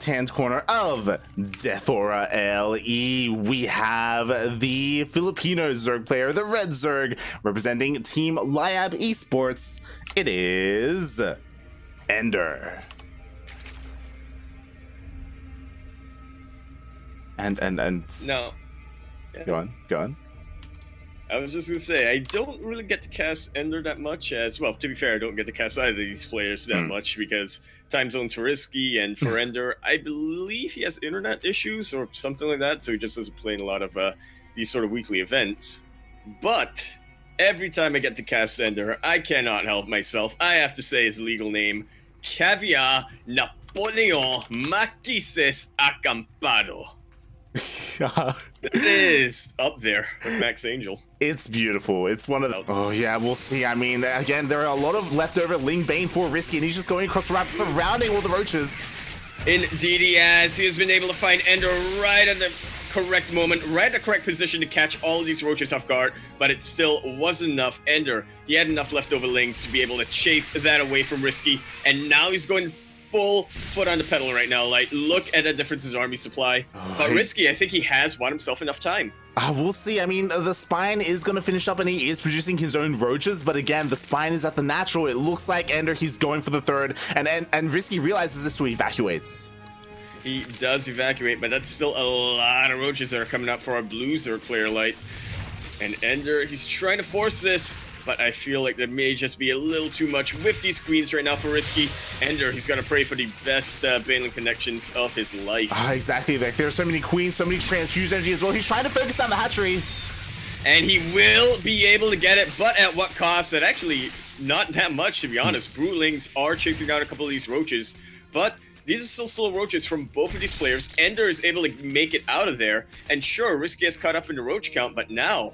left-hand corner of Death Aura LE, we have the Filipino Zerg player, the Red Zerg, representing Team Liab Esports. It is EnDerr. And no. Yeah. Go on. I was just gonna say, I don't really get to cast EnDerr that much as well. To be fair, I don't get to cast either of these players that much because time zones for RiSky, and for EnDerr, I believe he has internet issues or something like that, so he just doesn't play in a lot of these sort of weekly events. But every time I get to cast EnDerr, I cannot help myself. I have to say his legal name, Caviar Napoleon Maquises Acampado. It is up there with Max Angel. It's beautiful. It's one of the... Oh, yeah, we'll see. I mean, again, there are a lot of leftover Ling Bane for RiSky, and he's just going across the map, surrounding all the roaches. Indeed he has. He has been able to find EnDerr right at the correct moment, right at the correct position to catch all of these roaches off guard, but it still wasn't enough. EnDerr, he had enough leftover Lings to be able to chase that away from RiSky, and now he's going full foot on the pedal right now. Like, look at the difference in his army supply. But RiSky, I think he has bought himself enough time. We'll see. I mean, the Spine is going to finish up, and he is producing his own roaches, but again, the Spine is at the natural. It looks like EnDerr, he's going for the third, and RiSky realizes this, so he evacuates. He does evacuate, but that's still a lot of roaches that are coming up for our blue Zerg player light. And EnDerr, he's trying to force this, but I feel like there may just be a little too much with these queens right now for RiSky. EnDerr, he's got to pray for the best Baneling connections of his life. Exactly. Like, there's so many queens, so many transfused energy as well. He's trying to focus down the hatchery. And he will be able to get it, but at what cost? That actually, not that much, to be honest. Brewlings are chasing down a couple of these roaches, but these are still roaches from both of these players. EnDerr is able to make it out of there, and sure, RiSky has caught up in the roach count, but now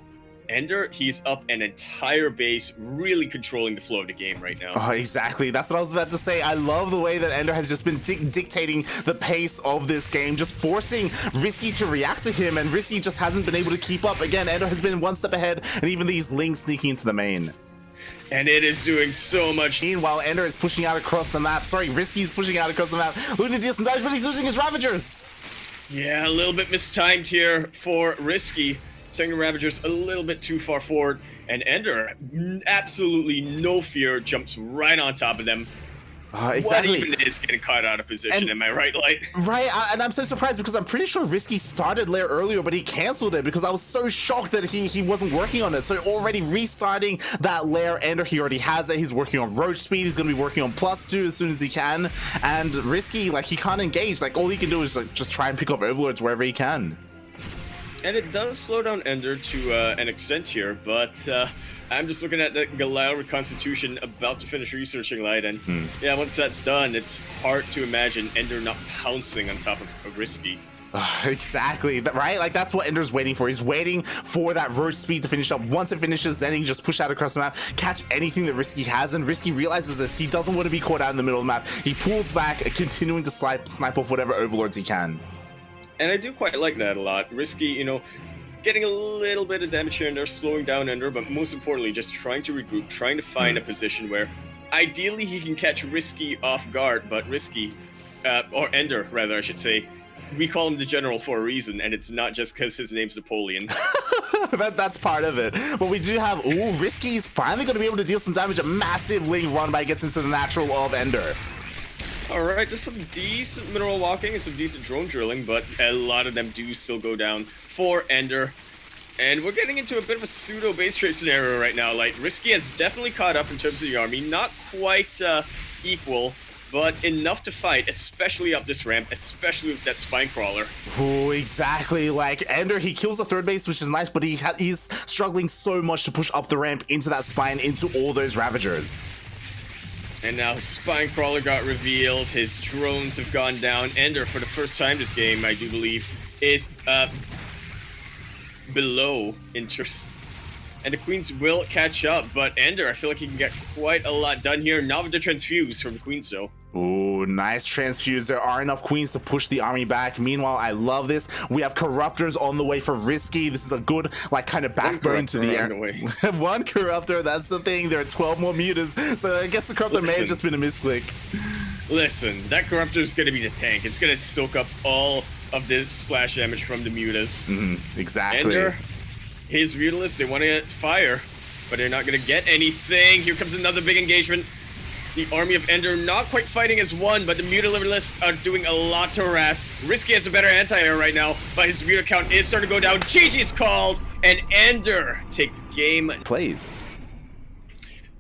EnDerr, he's up an entire base, really controlling the flow of the game right now. Exactly. That's what I was about to say. I love the way that EnDerr has just been dictating the pace of this game, just forcing RiSky to react to him, and RiSky just hasn't been able to keep up. Again, EnDerr has been one step ahead, and even these Lings sneaking into the main. And it is doing so much. Meanwhile, EnDerr is pushing out across the map. Sorry, RiSky is pushing out across the map. Looking to deal some damage, but he's losing his Ravagers. Yeah, a little bit mistimed here for RiSky. Sending the Ravagers a little bit too far forward, and EnDerr, absolutely no fear, jumps right on top of them. Exactly. What even is getting caught out of position, am I right, Light? Right, and I'm so surprised because I'm pretty sure RiSky started Lair earlier, but he canceled it because I was so shocked that he wasn't working on it. So already restarting that Lair, EnDerr, he already has it. He's working on roach speed. He's going to be working on +2 as soon as he can. And RiSky, like, he can't engage. Like, all he can do is like just try and pick up Overlords wherever he can. And it does slow down EnDerr to an extent here, but I'm just looking at the Galil Reconstitution about to finish researching Light, and yeah, once that's done, it's hard to imagine EnDerr not pouncing on top of RiSky. Exactly, right? Like, that's what EnDerr's waiting for. He's waiting for that roach speed to finish up. Once it finishes, then he can just push out across the map, catch anything that RiSky has, and RiSky realizes this. He doesn't want to be caught out in the middle of the map. He pulls back, continuing to snipe off whatever Overlords he can. And I do quite like that a lot. RiSky, you know, getting a little bit of damage here and there, slowing down EnDerr, but most importantly, just trying to regroup, trying to find a position where ideally he can catch RiSky off guard, but RiSky, or EnDerr rather, I should say, we call him the General for a reason, and it's not just because his name's Napoleon. That's part of it. But we do have, RiSky's finally going to be able to deal some damage. A massive Ling run by gets into the natural of EnDerr. Alright, there's some decent mineral walking and some decent drone drilling, but a lot of them do still go down for EnDerr. And we're getting into a bit of a pseudo base trade scenario right now. Like, RiSky has definitely caught up in terms of the army. Not quite equal, but enough to fight, especially up this ramp, especially with that spine crawler. Oh, exactly. Like, EnDerr, he kills the third base, which is nice, but he's struggling so much to push up the ramp into that spine, into all those Ravagers. And now his spine crawler got revealed, his drones have gone down. EnDerr, for the first time this game, I do believe, is below interest. And the queens will catch up, but EnDerr, I feel like he can get quite a lot done here. Now with the transfuse from the queens, though. Ooh, nice transfuse. There are enough queens to push the army back. Meanwhile, I love this. We have corruptors on the way for RiSky. This is a good, like, kind of backbone to the air. One corruptor, that's the thing. There are 12 more mutas, so I guess the corruptor may have just been a misclick. Listen, that Corruptor is going to be the tank. It's going to soak up all of the splash damage from the Mutas. Exactly. EnDerr, his Mutalists, they want to get fire, but they're not going to get anything. Here comes another big engagement. The army of EnDerr not quite fighting as one, but the Mutalists are doing a lot to harass. RiSky has a better anti-air right now, but his Muta count is starting to go down. GG is called, and EnDerr takes game. Plays.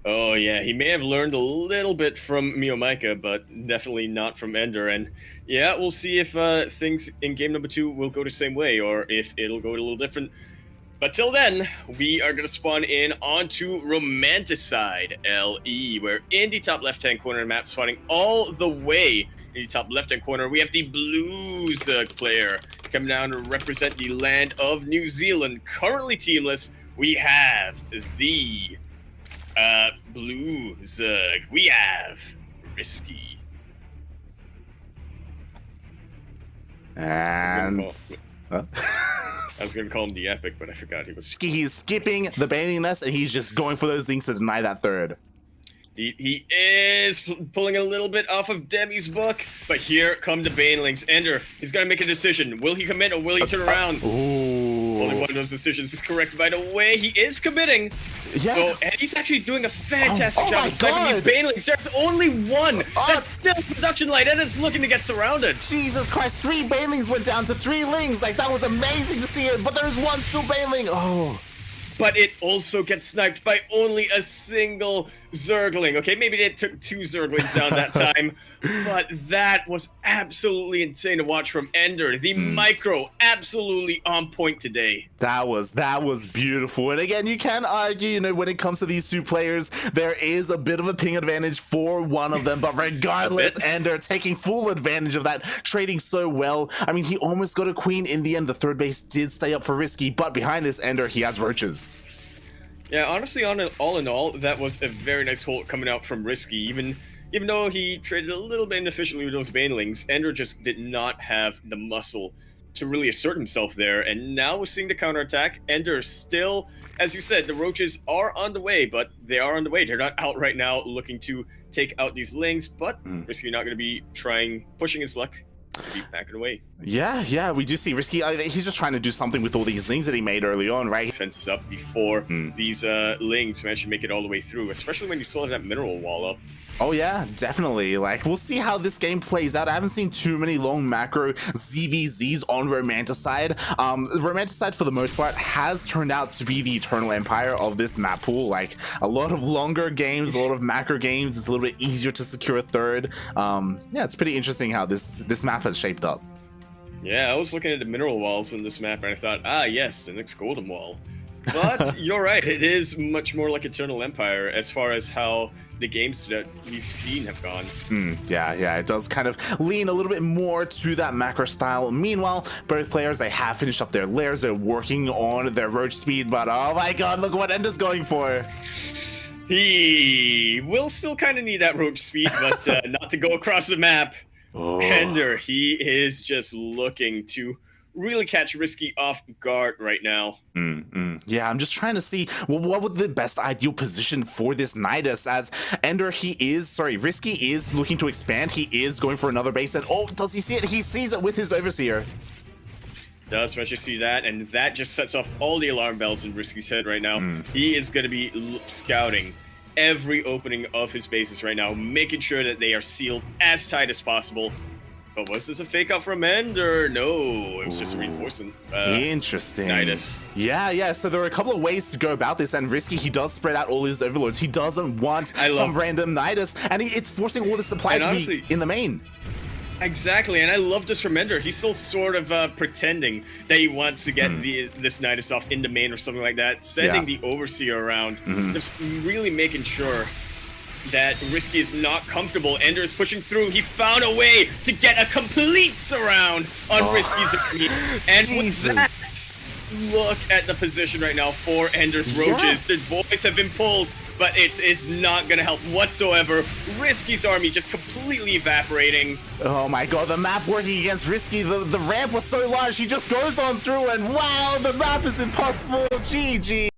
Oh yeah, he may have learned a little bit from Miomaika, but definitely not from EnDerr. And yeah, we'll see if things in game number 2 will go the same way, or if it'll go a little different. But till then, we are going to spawn in onto Romanticide LE, where in the top left-hand corner of the map, spawning all the way in the top left-hand corner, we have the Blues player coming down to represent the land of New Zealand. Currently teamless, we have the Blues. We have RiSky. And... I was going to call him the Epic, but I forgot he was... He's skipping the bailing nest, and he's just going for those things to deny that third. He is pulling a little bit off of Demi's book, but here come the Banelings. EnDerr, he's got to make a decision. Will he commit or will he turn around? Ooh. Only one of those decisions is correct, by the way. He is committing. Yeah. So, and he's actually doing a fantastic oh job my of sniping these God. Banelings. There's only one that's still production light, and it's looking to get surrounded. Jesus Christ, 3 Banelings went down to 3 Lings. Like, that was amazing to see it, but there's one still Baneling. Oh. But it also gets sniped by only a single Zergling. Okay, maybe they took 2 Zerglings down that time, but that was absolutely insane to watch from EnDerr. The micro, absolutely on point today. That was beautiful. And again, you can argue, you know, when it comes to these 2 players, there is a bit of a ping advantage for one of them, but regardless, EnDerr taking full advantage of that, trading so well. I mean, he almost got a queen in the end. The third base did stay up for RiSky, but behind this EnDerr, he has roaches. Yeah, honestly, all in all, that was a very nice ult coming out from RiSky. Even though he traded a little bit inefficiently with those Banelings, EnDerr just did not have the muscle to really assert himself there. And now we're seeing the counterattack. EnDerr still, as you said, the roaches are on the way, but they are on the way. They're not out right now looking to take out these Lings, but RiSky not going to be pushing his luck. Keep backing away. Yeah, we do see RiSky. He's just trying to do something with all these Lings that he made early on, right? Fences up before these Lings manage to make it all the way through, especially when you still have that mineral wall up. Oh yeah, definitely. Like, we'll see how this game plays out. I haven't seen too many long macro ZVZs on Romanticide. Romanticide, for the most part, has turned out to be the eternal empire of this map pool. Like, a lot of longer games, a lot of macro games. It's a little bit easier to secure a third. Yeah, it's pretty interesting how this map has shaped up. Yeah, I was looking at the mineral walls in this map, and I thought, yes, the next golden wall. But you're right, it is much more like Eternal Empire as far as how the games that we've seen have gone. Yeah, it does kind of lean a little bit more to that macro style. Meanwhile, both players, they have finished up their lairs, they're working on their roach speed, but oh my god, look what EnDerr's going for. He will still kind of need that roach speed, but not to go across the map. EnDerr, he is just looking to really catch RiSky off guard right now. Yeah, I'm just trying to see what would the best ideal position for this Nidus, as EnDerr, RiSky is looking to expand. He is going for another base, and oh, does he see it? He sees it with his Overseer. Does Richard see that? And that just sets off all the alarm bells in RiSky's head right now. He is going to be scouting every opening of his bases right now, making sure that they are sealed as tight as possible. But was this a fake out from EnDerr? No, it was just a reinforcement. Interesting. Nidus. Yeah, so there are a couple of ways to go about this, and RiSky, he does spread out all his overlords. He doesn't want some random Nidus, and it's forcing all the supply to be in the main. Exactly, and I love this from EnDerr. He's still sort of pretending that he wants to get this Nidus off in the main or something like that, sending the Overseer around, just really making sure that RiSky is not comfortable. EnDerr is pushing through. He found a way to get a complete surround on RiSky's army. And with that, look at the position right now for EnDerr's roaches. The boys have been pulled, but it's not going to help whatsoever. RiSky's army just completely evaporating. Oh my god, the map working against RiSky. The ramp was so large, he just goes on through, and wow, the map is impossible. GG.